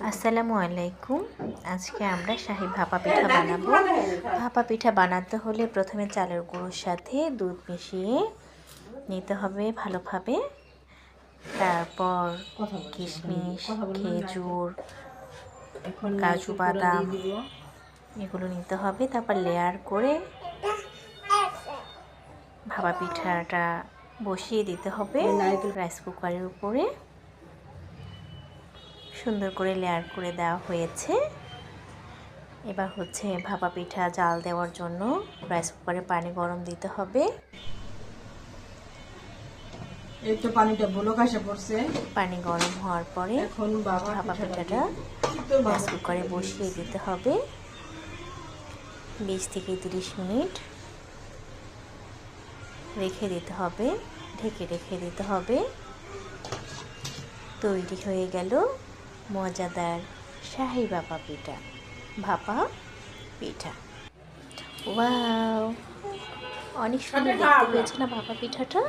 আসসালামু আলাইকুম। আজকে আমরা শাহী ভাপা পিঠা বানাবো। ভাপা পিঠা বানাতে হলে প্রথমে চালের গুঁড়োর সাথে দুধ মিশিয়ে নিতে হবে ভালোভাবে। তারপর কিশমিশ, খেজুর, কাজু বাদাম এগুলো নিতে হবে। তারপর লেয়ার করে ভাপা পিঠাটা বসিয়ে দিতে হবে রাইস কুকারের উপরে। সুন্দর করে লেয়ার করে দেওয়া হয়েছে। এবার হচ্ছে ভাপা পিঠা জাল দেওয়ার জন্য রাইস কুকারে পানি গরম দিতে হবে। এই তো পানিটা বলক আসে পড়ছে। পানি গরম হওয়ার পরে এখন ভাপা পিঠাটা রাইস কুকারে বসিয়ে দিতে হবে। 20 থেকে 30 মিনিট রেখে দিতে হবে, ঢেকে রেখে দিতে হবে। তৈরি হয়ে গেল মজাদার শাহী ভাপা পিঠা। ওয়াও, অনেক সুন্দর দেখতে হয়েছে না ভাপা পিঠাটা।